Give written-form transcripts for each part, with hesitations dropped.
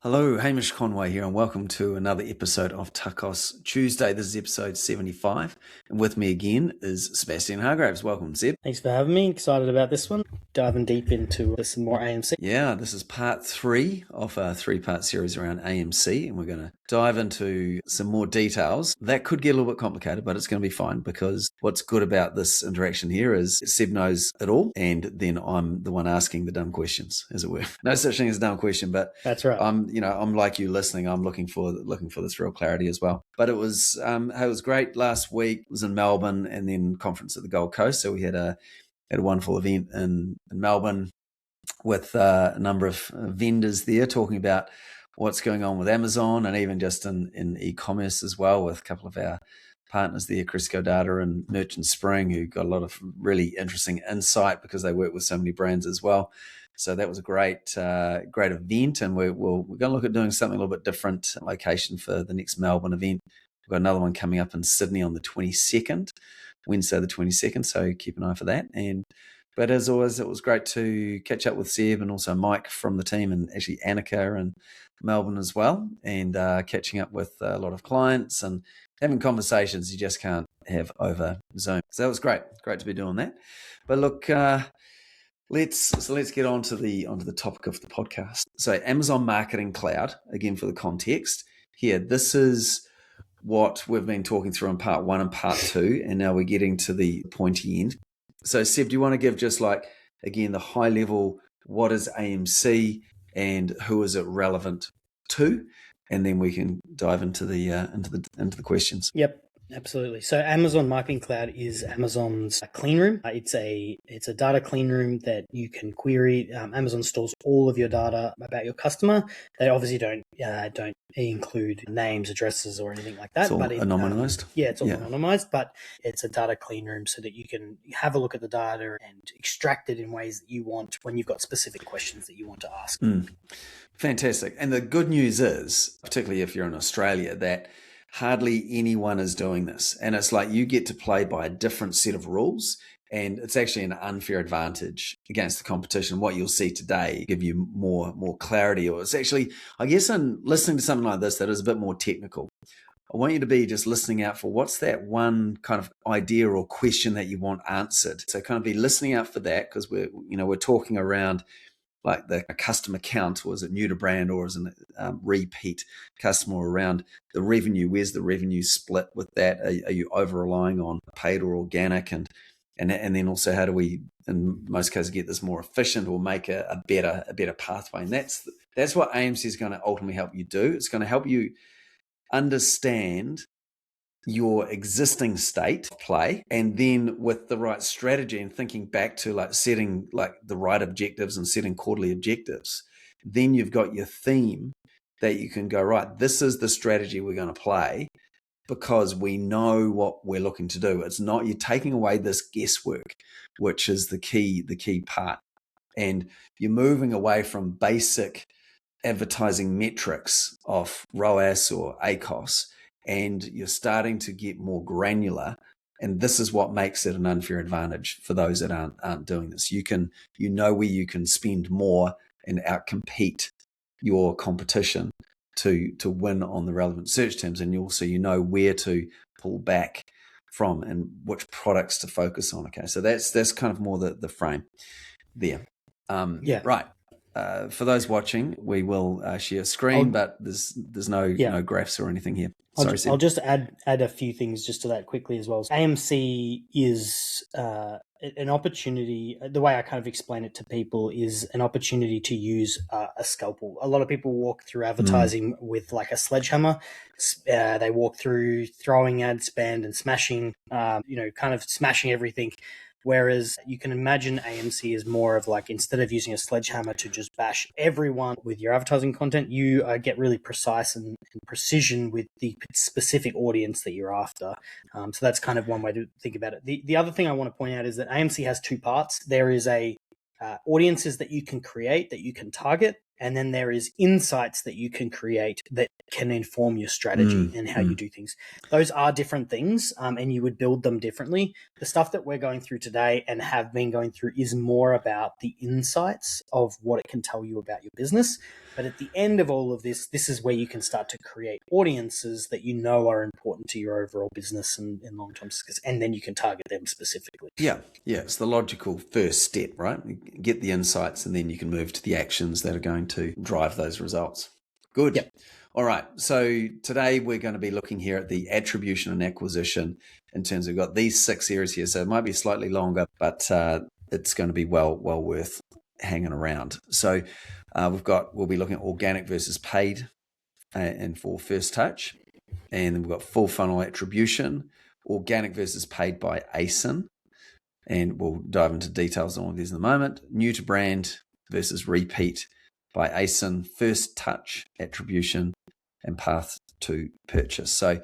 Hello, Hamish Conway here, and welcome to another episode of TACOS Tuesday. This is episode 75, and with me again is Sebastian Hargraves. Welcome, Seb. Thanks for having me. Excited about this one. Diving deep into some more AMC. Yeah, this is part 3 of a 3-part series around AMC, and we're going to dive into some more details. That could get a little bit complicated, but it's going to be fine because what's good about this interaction here is Seb knows it all, and then I'm the one asking the dumb questions, as it were. No such thing as a dumb question, but that's right. I'm like you listening. I'm looking for this real clarity as well. But it was great last week. It was in Melbourne, and then conference at the Gold Coast. So we had a wonderful event in Melbourne with a number of vendors there talking about what's going on with Amazon and even just in e-commerce as well, with a couple of our partners there, Crisco Data and Merchant Spring, who got a lot of really interesting insight because they work with so many brands as well. So that was a great event, and we're going to look at doing something a little bit different location for the next Melbourne event. We've got another one coming up in Sydney on the 22nd, Wednesday the 22nd, so keep an eye for that. But as always, it was great to catch up with Seb and also Mike from the team, and actually Annika in Melbourne as well, and catching up with a lot of clients and having conversations you just can't have over Zoom. So that was great to be doing that. But look, let's get on to the topic of the podcast. So Amazon Marketing Cloud, again for the context here, this is what we've been talking through in part 1 and part 2, and now we're getting to the pointy end. So Seb, do you want to give just again the high level, what is AMC and who is it relevant to, and then we can dive into the questions. Yep. Absolutely. So Amazon Marketing Cloud is Amazon's clean room. It's a data clean room that you can query. Amazon stores all of your data about your customer. They obviously don't include names, addresses, or anything like that. It's all anonymized. It's all anonymized, but it's a data clean room so that you can have a look at the data and extract it in ways that you want when you've got specific questions that you want to ask. Fantastic. And the good news is, particularly if you're in Australia, that hardly anyone is doing this. And it's like you get to play by a different set of rules, and it's actually an unfair advantage against the competition. What you'll see today give you more clarity, or it's actually, I guess, in listening to something like this that is a bit more technical, I want you to be just listening out for what's that one kind of idea or question that you want answered. So kind of be listening out for that, because we're talking around like the customer count, or is it new to brand, or is it repeat customer, around the revenue? Where's the revenue split with that? Are you over relying on paid or organic? And then also, how do we, in most cases, get this more efficient or make a better pathway? And that's what AMC is going to ultimately help you do. It's going to help you understand your existing state of play, and then with the right strategy and thinking back to setting the right objectives and setting quarterly objectives, then you've got your theme that you can go, right, this is the strategy we're going to play because we know what we're looking to do. It's not, you're taking away this guesswork, which is the key part, and you're moving away from basic advertising metrics of ROAS or ACOS, and you're starting to get more granular. And this is what makes it an unfair advantage for those that aren't doing this. You know where you can spend more and outcompete your competition to win on the relevant search terms, and you know where to pull back from and which products to focus on. Okay, so that's kind of more the frame there. Right. For those watching, we will share screen, but there's no graphs or anything here. I'll just add a few things just to that quickly as well. AMC is an opportunity. The way I kind of explain it to people is an opportunity to use a scalpel. A lot of people walk through advertising with like a sledgehammer. They walk through throwing ad spend and smashing, kind of smashing everything. Whereas you can imagine AMC is more of like, instead of using a sledgehammer to just bash everyone with your advertising content, you get really precise and precision with the specific audience that you're after. So that's kind of one way to think about it. The other thing I want to point out is that AMC has two parts. There is audiences that you can create, that you can target, and then there is insights that you can create that can inform your strategy and how you do things. Those are different things, and you would build them differently. The stuff that we're going through today and have been going through is more about the insights of what it can tell you about your business. But at the end of all of this, this is where you can start to create audiences that you know are important to your overall business and long-term success, and then you can target them specifically. Yeah. It's the logical first step, right? Get the insights, and then you can move to the actions that are going to drive those results. Good. Yep. All right. So today we're going to be looking here at the attribution and acquisition in terms of, we've got these 6 areas here. So it might be slightly longer, but it's going to be well worth hanging around. So we'll be looking at organic versus paid and for first touch. And then we've got full funnel attribution, organic versus paid by ASIN. And we'll dive into details on all of these in a moment. New to brand versus repeat by ASIN, first touch attribution, and path to purchase. So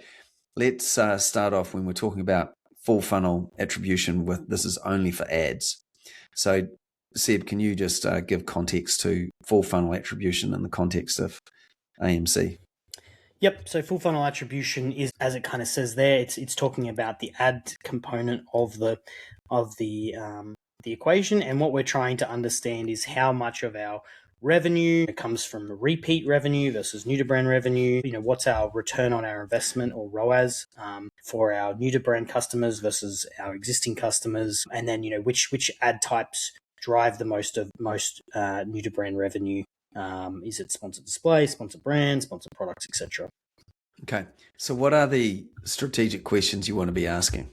let's start off when we're talking about full funnel attribution with, this is only for ads. So Seb, can you just give context to full funnel attribution in the context of AMC? Yep. So full funnel attribution is, as it kind of says there, it's talking about the ad component of the equation, and what we're trying to understand is how much of our revenue comes from repeat revenue versus new to brand revenue. What's our return on our investment, or ROAS, for our new to brand customers versus our existing customers, and then which ad types drive the most new to brand revenue. Is it sponsored display, sponsored brand, sponsored products, etc.? Okay. So what are the strategic questions you want to be asking?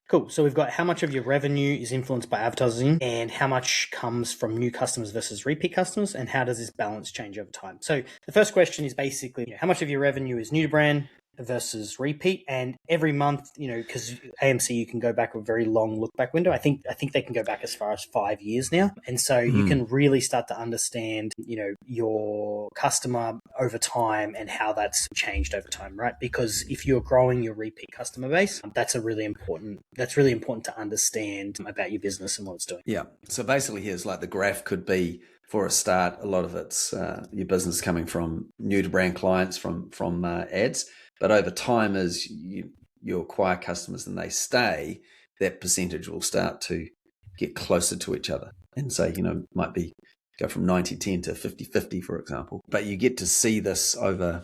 Cool. So we've got how much of your revenue is influenced by advertising, and how much comes from new customers versus repeat customers, and how does this balance change over time? So the first question is basically, how much of your revenue is new to brand versus repeat? And every month, because AMC, you can go back a very long look back window. I think they can go back as far as 5 years now. And so you can really start to understand, your customer over time and how that's changed over time, right? Because if you're growing your repeat customer base, that's really important to understand about your business and what it's doing. Yeah. So basically here's like the graph could be, for a start, a lot of it's your business coming from new to brand clients from ads. But over time, as you acquire customers and they stay, that percentage will start to get closer to each other. And so, might be go from 90-10 to 50-50, for example. But you get to see this over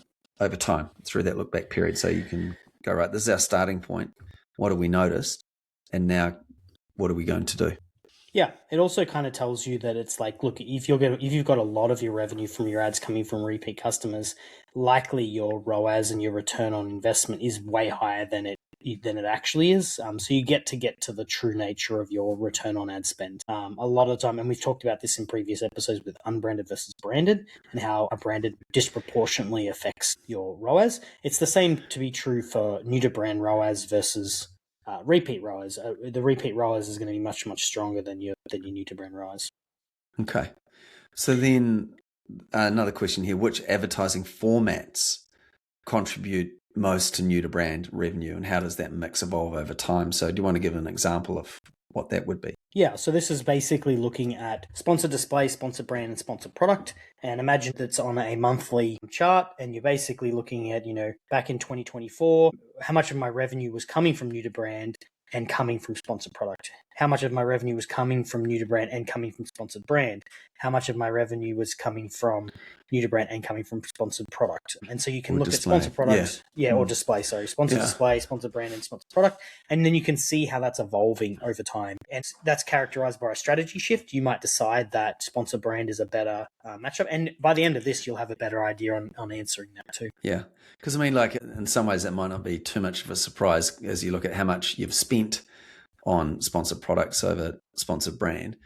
time through that look back period. So you can go, right, this is our starting point. What have we noticed? And now what are we going to do? Yeah, it also kind of tells you that it's like, look, if you've got a lot of your revenue from your ads coming from repeat customers, likely your ROAS and your return on investment is way higher than it actually is. So you get to the true nature of your return on ad spend. A lot of the time, and we've talked about this in previous episodes with unbranded versus branded, and how a branded disproportionately affects your ROAS. It's the same to be true for new to brand ROAS versus repeat ROAS. The repeat ROAS is going to be much, much stronger than your new to brand ROAS. Okay. So then another question here, which advertising formats contribute most to new to brand revenue, and how does that mix evolve over time? So do you want to give an example of what that would be? Yeah, so this is basically looking at sponsored display, sponsored brand, and sponsored product. And imagine that's on a monthly chart, and you're basically looking at, back in 2024, how much of my revenue was coming from new to brand and coming from sponsored product? How much of my revenue was coming from new to brand and coming from sponsored brand? How much of my revenue was coming from new to brand and coming from sponsored product? And so you can look display. at sponsored products, or display, sponsored display, sponsored brand, and sponsored product. And then you can see how that's evolving over time. And that's characterized by a strategy shift. You might decide that sponsored brand is a better matchup. And by the end of this, you'll have a better idea on answering that too. Yeah. Because like in some ways that might not be too much of a surprise as you look at how much you've spent on sponsored products over sponsored brand.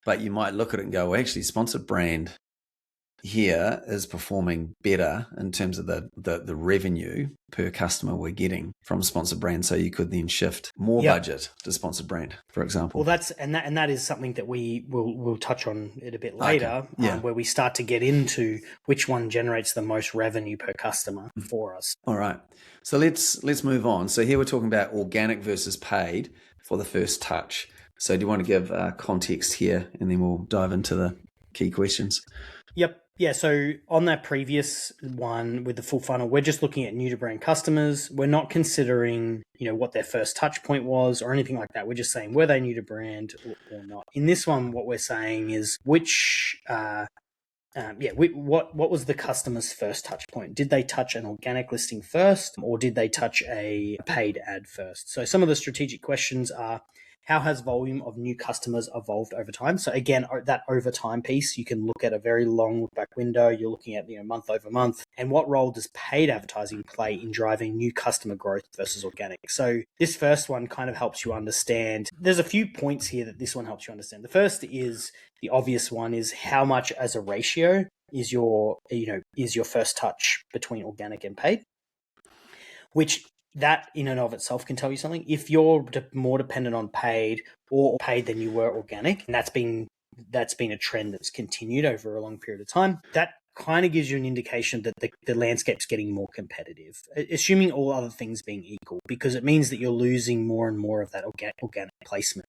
But you might look at it and go, well, actually, sponsored brand here is performing better in terms of the revenue per customer we're getting from sponsored brand. So you could then shift more budget to sponsored brand, for example. Well, that is something that we'll touch on it a bit later, where we start to get into which one generates the most revenue per customer for us. All right. So let's move on. So here we're talking about organic versus paid for the first touch. So do you want to give context here, and then we'll dive into the key questions? Yep. Yeah, so on that previous one with the full funnel, we're just looking at new to brand customers. We're not considering, what their first touch point was or anything like that. We're just saying, were they new to brand or not? In this one, what we're saying is what was the customer's first touch point? Did they touch an organic listing first, or did they touch a paid ad first? So some of the strategic questions are, how has volume of new customers evolved over time? So again, that over time piece, you can look at a very long look back window. You're looking at month over month. And what role does paid advertising play in driving new customer growth versus organic? So this first one kind of helps you understand. There's a few points here that this one helps you understand. The first is, the obvious one is, how much as a ratio is your first touch between organic and paid, which that in and of itself can tell you something. If you're more dependent on paid or paid than you were organic, and that's been a trend that's continued over a long period of time, that kind of gives you an indication that the landscape's getting more competitive, assuming all other things being equal, because it means that you're losing more and more of that organic placement.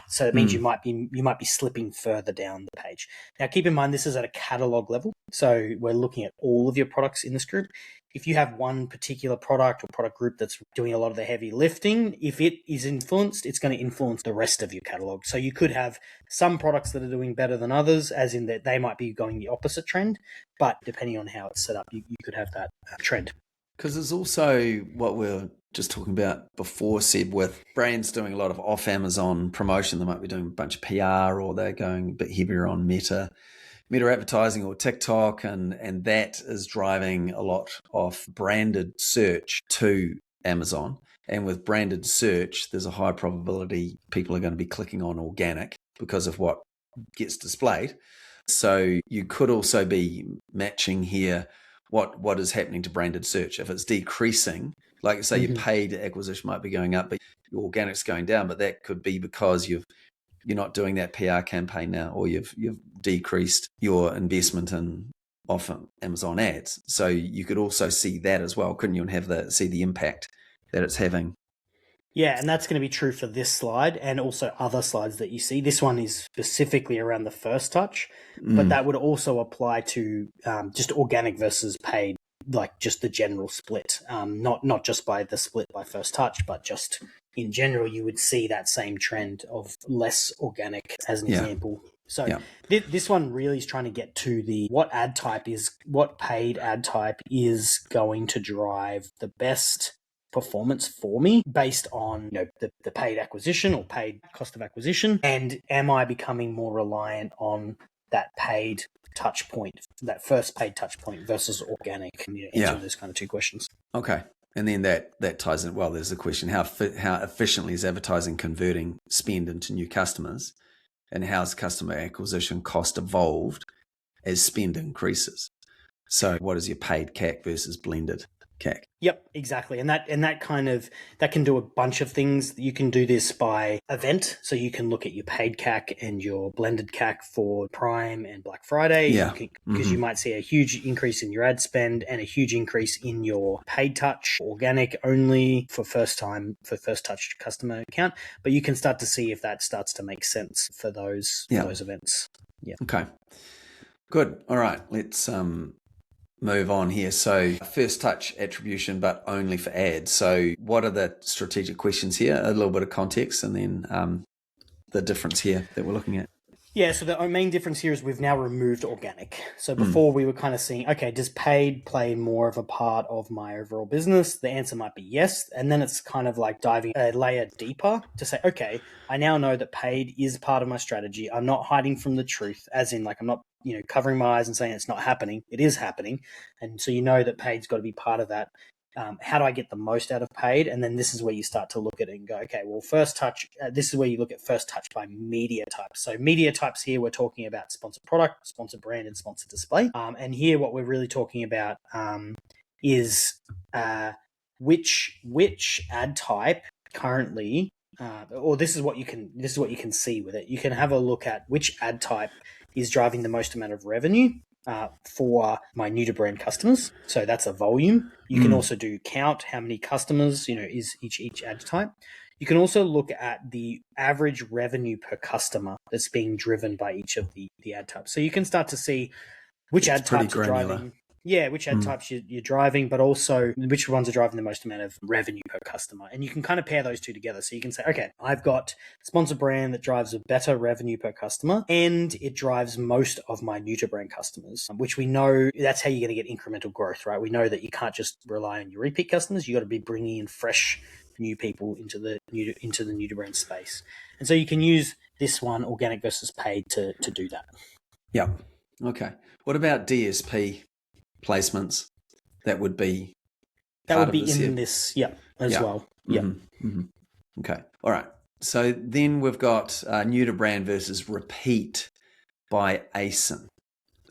So it means you might be slipping further down the page. Now, keep in mind, this is at a catalog level. So we're looking at all of your products in this group. If you have one particular product or product group that's doing a lot of the heavy lifting, if it is influenced, it's going to influence the rest of your catalog. So you could have some products that are doing better than others, as in that they might be going the opposite trend, but depending on how it's set up, you could have that trend. Because there's also what we're just talking about before, Seb, with brands doing a lot of off Amazon promotion. They might be doing a bunch of PR, or they're going a bit heavier on meta advertising or TikTok, and that is driving a lot of branded search to Amazon. And with branded search, there's a high probability people are going to be clicking on organic because of what gets displayed. So you could also be matching here what is happening to branded search. If it's decreasing, like say your paid acquisition might be going up, but your organic's going down, but that could be because you're not doing that PR campaign now, or you've decreased your investment in often Amazon ads. So you could also see that as well, couldn't you? And see the impact that it's having. Yeah, and that's going to be true for this slide and also other slides that you see. This one is specifically around the first touch, but that would also apply to just organic versus paid, like just the general split, not just by the split by first touch, but just in general, you would see that same trend of less organic as an example. So this one really is trying to get to what paid ad type is going to drive the best performance for me based on the paid acquisition or paid cost of acquisition, and am I becoming more reliant on that paid touch point, that first paid touch point versus organic, and answering those kind of two questions. Okay. And then that ties in well. There's the question: how efficiently is advertising converting spend into new customers, and how's customer acquisition cost evolved as spend increases? So, what is your paid CAC versus blended CAC? Yep, exactly. And that can do a bunch of things. You can do this by event. So you can look at your paid CAC and your blended CAC for Prime and Black Friday. Yeah. Because you might see a huge increase in your ad spend and a huge increase in your paid touch, organic only for first touch customer account. But you can start to see if that starts to make sense for those events. Yeah. Okay. Good. All right. Let's move on here. So first touch attribution, but only for ads. So what are the strategic questions here? A little bit of context, and then the difference here that we're looking at. Yeah, so the main difference here is we've now removed organic. So before we were kind of seeing, okay, does paid play more of a part of my overall business? The answer might be yes. And then it's kind of like diving a layer deeper to say, okay, I now know that paid is part of my strategy. I'm not hiding from the truth, as in like I'm not covering my eyes and saying it's not happening. It is happening. And so that paid's got to be part of that. How do I get the most out of paid? And then this is where you start to look at it and go, okay, well, first touch, this is where you look at first touch by media type. So media types here, we're talking about sponsored product, sponsored brand, and sponsored display. And here what we're really talking about is which ad type currently, or this is what you can see with it. You can have a look at which ad type is driving the most amount of revenue for my new to brand customers. So that's a volume. You can also do count, how many customers, is each ad type. You can also look at the average revenue per customer that's being driven by each of the ad types. So you can start to see which It's ad pretty types are granular. driving. Yeah, which ad types you're driving, but also which ones are driving the most amount of revenue per customer. And you can kind of pair those two together. So you can say, okay, I've got a sponsor brand that drives a better revenue per customer, and it drives most of my new to brand customers, which we know that's how you're going to get incremental growth, right? We know that you can't just rely on your repeat customers. You got to be bringing in fresh new people into the new to brand space. And so you can use this one, organic versus paid, to do that. Yeah. Okay. What about DSP placements? That would be That part would of be this in here. this, as well. Yeah. Okay. All right. So then we've got new to brand versus repeat by ASIN.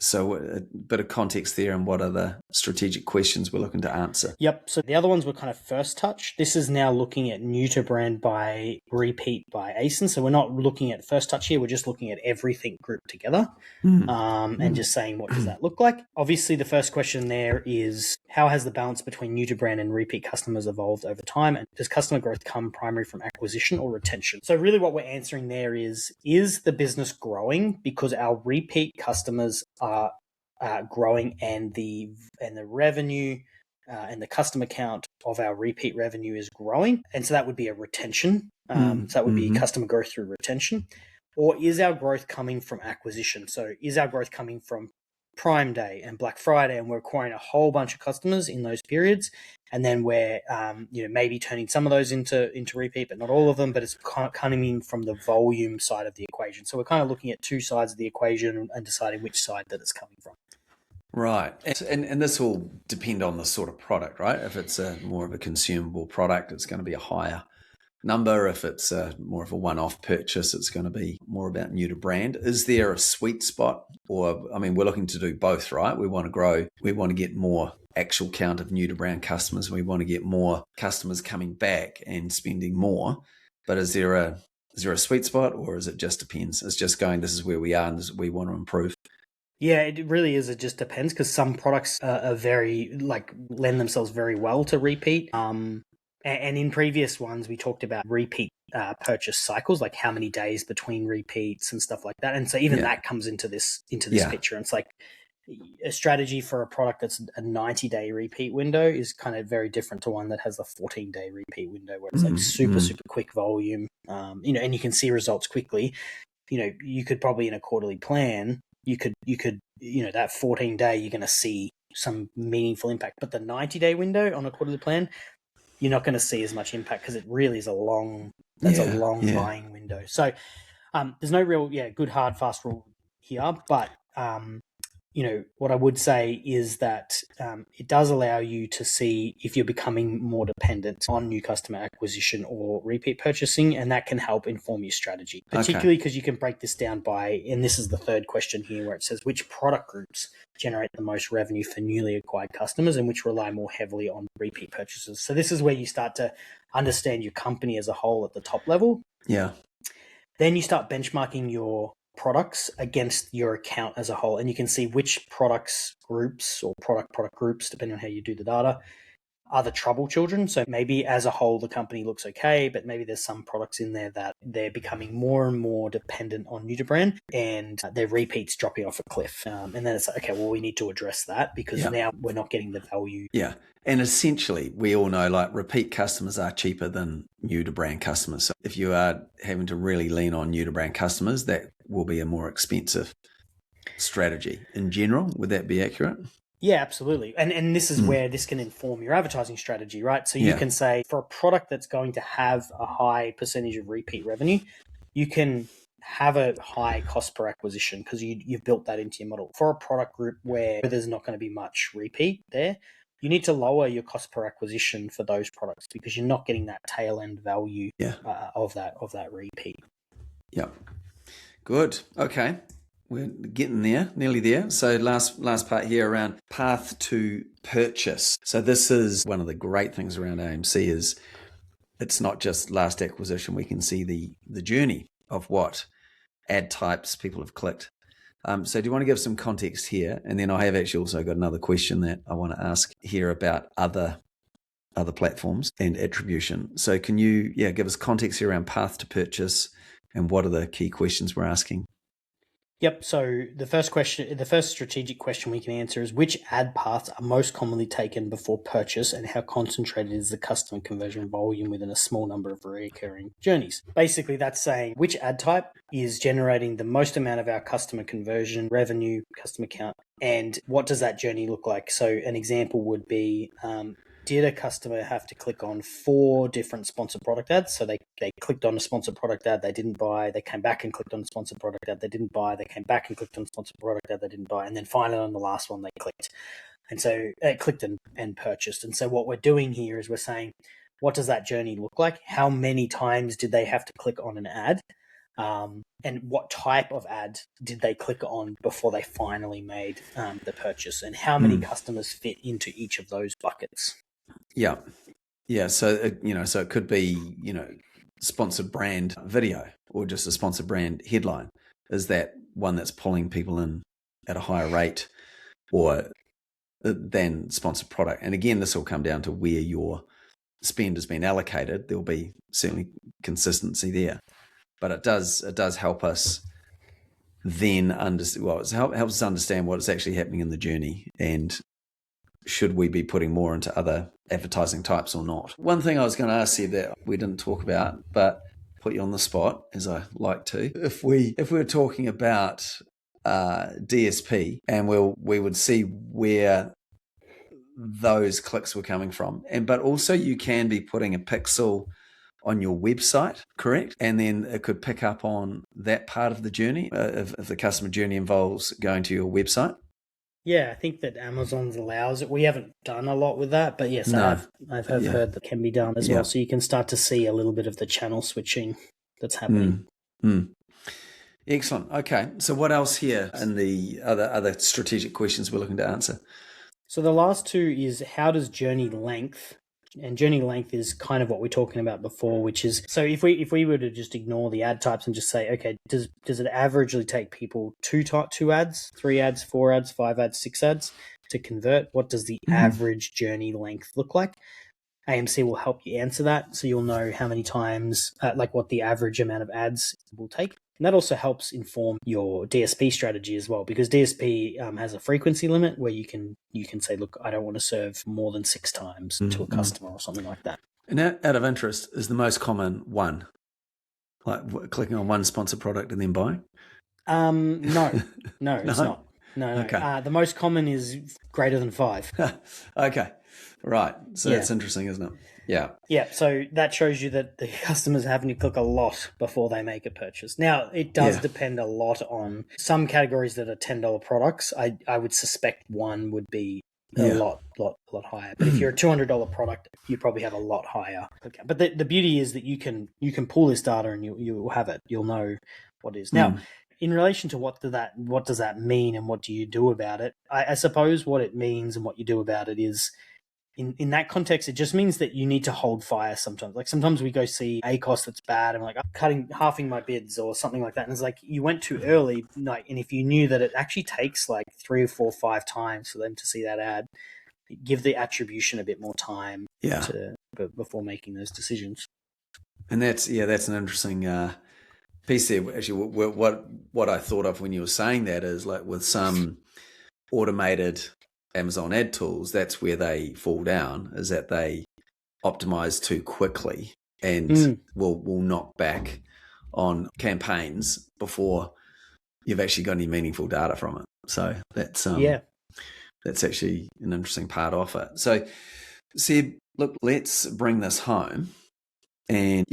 So a bit of context there, and what are the strategic questions we're looking to answer? Yep. So the other ones were kind of first touch. This is now looking at new to brand by repeat by ASIN. So we're not looking at first touch here. We're just looking at everything grouped together and just saying, what does that look like? Obviously, the first question there is, how has the balance between new to brand and repeat customers evolved over time? And does customer growth come primarily from acquisition or retention? So really what we're answering there is the business growing because our repeat customers are growing, and the revenue and the customer count of our repeat revenue is growing, and so that would be a retention. So that would be customer growth through retention. Or is our growth coming from acquisition? So is our growth coming from Prime Day and Black Friday, and we're acquiring a whole bunch of customers in those periods, and then we're maybe turning some of those into repeat, but not all of them. But it's coming from the volume side of the equation. So we're kind of looking at two sides of the equation and deciding which side that it's coming from. Right. And this will depend on the sort of product, right? If it's more of a consumable product, it's going to be a higher number. If it's more of a one-off purchase, it's going to be more about new to brand. Is there a sweet spot? Or, I mean, we're looking to do both, right? We want to grow. We want to get more actual count of new to brand customers. We want to get more customers coming back and spending more. But is there a sweet spot, or is it just depends? It's just going, this is where we are and this is what we want to improve. Yeah, it really is. It just depends, because some products are very, lend themselves very well to repeat. And in previous ones, we talked about repeat purchase cycles, like how many days between repeats and stuff like that. And so even that comes into this picture. And it's like a strategy for a product that's a 90-day repeat window is kind of very different to one that has a 14-day repeat window, where it's like super quick volume, and you can see results quickly. You could probably, in a quarterly plan, you could that 14-day, you're going to see some meaningful impact. But the 90-day window on a quarterly plan, you're not going to see as much impact, because it really is a long buying window. So there's no real good hard fast rule here, but what I would say is that it does allow you to see if you're becoming more dependent on new customer acquisition or repeat purchasing, and that can help inform your strategy, particularly because you can break this down by, and this is the third question here, where it says which product groups generate the most revenue for newly acquired customers and which rely more heavily on repeat purchases. So this is where you start to understand your company as a whole at the top level. Yeah. Then you start benchmarking your products against your account as a whole, and you can see which products groups or product groups, depending on how you do the data, are the trouble children. So maybe as a whole the company looks okay, but maybe there's some products in there that they're becoming more and more dependent on new to brand, and their repeats dropping off a cliff. And then it's like, okay, well, we need to address that, because now we're not getting the value. Yeah. And essentially, we all know, like, repeat customers are cheaper than new to brand customers. So if you are having to really lean on new to brand customers, that will be a more expensive strategy in general. Would that be accurate? Yeah, absolutely. And this is where this can inform your advertising strategy, right? So you can say, for a product that's going to have a high percentage of repeat revenue, you can have a high cost per acquisition because you've built that into your model. For a product group where there's not going to be much repeat there, you need to lower your cost per acquisition for those products, because you're not getting that tail end value of that repeat. Yeah. Good. Okay. We're getting there, nearly there. So last part here around path to purchase. So this is one of the great things around AMC is it's not just last acquisition. We can see the journey of what ad types people have clicked. So do you want to give some context here? And then I have actually also got another question that I want to ask here about other platforms and attribution. So can you give us context here around path to purchase and what are the key questions we're asking? Yep. So the first strategic question we can answer is which ad paths are most commonly taken before purchase and how concentrated is the customer conversion volume within a small number of recurring journeys? Basically, that's saying which ad type is generating the most amount of our customer conversion, revenue, customer count, and what does that journey look like? So an example would be, did a customer have to click on 4 different sponsored product ads? So they clicked on a sponsored product ad, they didn't buy, they came back and clicked on a sponsored product ad, they didn't buy, they came back and clicked on a sponsored product ad, they didn't buy, and then finally on the last one they clicked. And so they clicked and purchased. And so what we're doing here is we're saying, what does that journey look like? How many times did they have to click on an ad? And what type of ad did they click on before they finally made the purchase? And how many customers fit into each of those buckets? Yeah. Yeah. So, so it could be, sponsored brand video or just a sponsored brand headline. Is that one that's pulling people in at a higher rate or than sponsored product? And again, this will come down to where your spend has been allocated. There'll be certainly consistency there, but it does help us then it helps us understand what is actually happening in the journey and should we be putting more into other advertising types or not. One thing I was going to ask you that we didn't talk about, but put you on the spot as I like to. If we were talking about DSP and we would see where those clicks were coming from, but also you can be putting a pixel on your website, correct? And then it could pick up on that part of the journey if the customer journey involves going to your website. Yeah, I think that Amazon's allows it. We haven't done a lot with that, but yes, No. I've heard that can be done as well. So you can start to see a little bit of the channel switching that's happening. Excellent. Okay. So what else here in the other strategic questions we're looking to answer? So the last two is how does journey length, and journey length is kind of what we're talking about before, which is, so if we were to just ignore the ad types and just say, okay, does it averagely take people 2 ads, 3 ads, 4 ads, 5 ads, 6 ads to convert? What does the average journey length look like? AMC will help you answer that, so you'll know how many times, what the average amount of ads will take. And that also helps inform your DSP strategy as well, because DSP has a frequency limit where you can say, look, I don't want to serve more than 6 times to a customer or something like that. And out of interest, is the most common one, like clicking on one sponsored product and then buying? No, it's not. No. Okay. The most common is greater than 5. Okay. Right. So that's interesting, isn't it? Yeah. Yeah. So that shows you that the customers having to click a lot before they make a purchase. Now, it does depend a lot on some categories that are $10 products. I would suspect one would be a lot higher. But if you're a $200 product, you probably have a lot higher. Okay. But the beauty is that you can pull this data and you'll have it. You'll know what it is. Now, in relation to what does that mean and what do you do about it? I suppose what it means and what you do about it is, in that context, it just means that you need to hold fire sometimes. Like sometimes we go see ACOS that's bad and I'm halving my bids or something like that. And it's like you went too early. And if you knew that it actually takes like 3 or 4 or 5 times for them to see that ad, give the attribution a bit more time before making those decisions. And that's an interesting piece there. Actually, what I thought of when you were saying that is like with some automated Amazon ad tools, that's where they fall down, is that they optimize too quickly and will knock back on campaigns before you've actually got any meaningful data from it. So that's actually an interesting part of it. So Seb, look, let's bring this home. And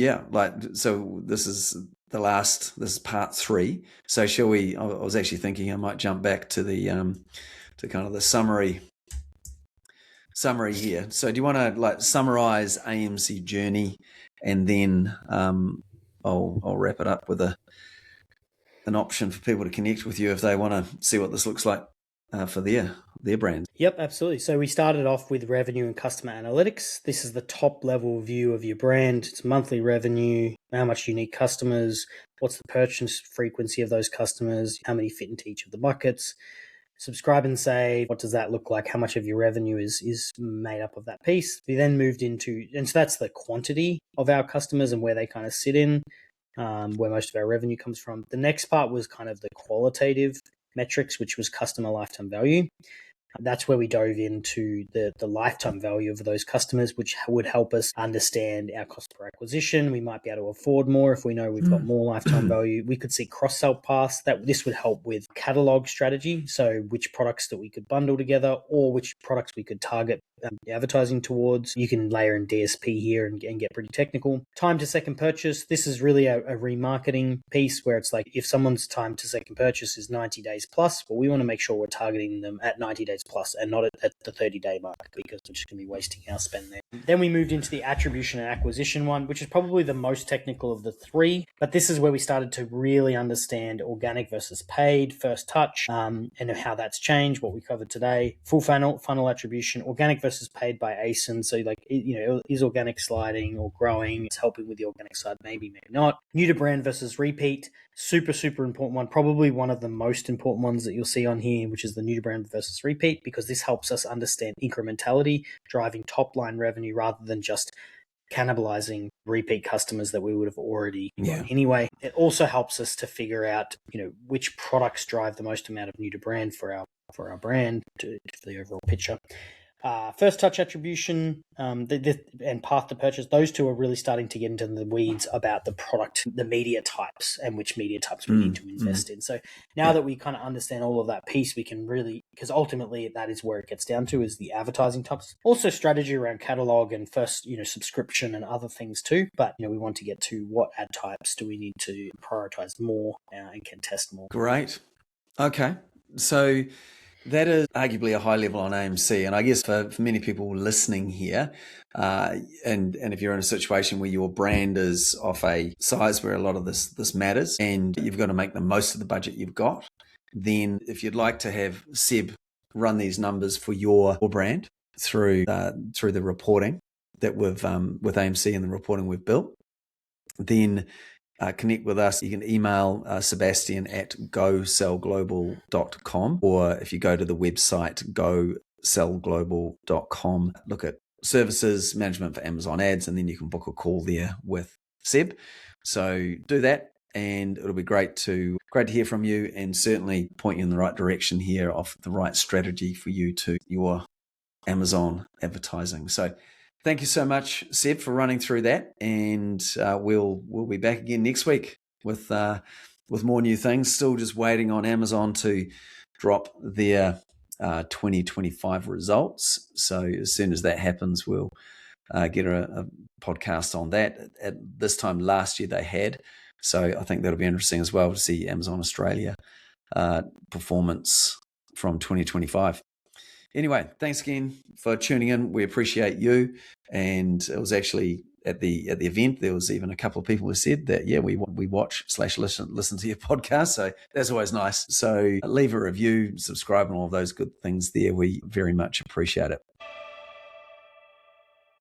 so this is part 3. So shall we, I was actually thinking I might jump back to the to kind of the summary here. So do you want to summarize AMC journey, and then I'll wrap it up with an option for people to connect with you if they want to see what this looks like for their brand. Yep, absolutely. So we started off with revenue and customer analytics. This is the top level view of your brand. It's monthly revenue, how much unique customers, what's the purchase frequency of those customers, how many fit into each of the buckets. Subscribe and save, what does that look like? How much of your revenue is made up of that piece? We then moved into, and so that's the quantity of our customers and where they kind of sit in. where most of our revenue comes from. The next part was kind of the qualitative metrics, which was customer lifetime value. That's where we dove into the lifetime value of those customers, which would help us understand our cost per acquisition. We might be able to afford more if we know we've got more lifetime value. We could see cross-sell paths. This would help with catalog strategy, so which products that we could bundle together or which products we could target advertising towards. You can layer in DSP here and get pretty technical. Time to second purchase. This is really a remarketing piece where it's like if someone's time to second purchase is 90 days plus, well, we want to make sure we're targeting them at 90 days plus and not at the 30-day mark, because we're just going to be wasting our spend there. Then we moved into the attribution and acquisition one, which is probably the most technical of the three, but this is where we started to really understand organic versus paid, first touch, and how that's changed, what we covered today. Full funnel attribution, organic versus paid by ASIN. So is organic sliding or growing? It's helping with the organic side, maybe not. New to brand versus repeat, super important one, probably one of the most important ones that you'll see on here, which is the new to brand versus repeat, because this helps us understand incrementality, driving top line revenue rather than just cannibalizing repeat customers that we would have already got anyway. It also helps us to figure out, which products drive the most amount of new to brand for our brand for the overall picture. First touch attribution and path to purchase, those two are really starting to get into the weeds about the product, the media types, and which media types we need to invest in. So now that we kind of understand all of that piece, we can really, because ultimately that is where it gets down to, is the advertising types. Also strategy around catalog and first, subscription and other things too. But, we want to get to what ad types do we need to prioritize more and can test more. Great. Okay. So that is arguably a high level on AMC. And I guess for many people listening here, and if you're in a situation where your brand is of a size where a lot of this matters and you've got to make the most of the budget you've got, then if you'd like to have Seb run these numbers for your brand through the reporting that we've with AMC and the reporting we've built, then connect with us. You can email Sebastian at gosellglobal.com, or if you go to the website gosellglobal.com, look at services management for Amazon ads, and then you can book a call there with Seb. So do that, and it'll be great to hear from you, and certainly point you in the right direction here of the right strategy for you to your Amazon advertising. So thank you so much, Seb, for running through that, and we'll be back again next week with more new things. Still just waiting on Amazon to drop their 2025 results. So as soon as that happens, we'll get a podcast on that. At this time last year they had, so I think that'll be interesting as well to see Amazon Australia performance from 2025. Anyway, thanks again for tuning in. We appreciate you. And it was actually at the event, there was even a couple of people who said that, we watch/listen to your podcast. So that's always nice. So leave a review, subscribe, and all of those good things there. We very much appreciate it.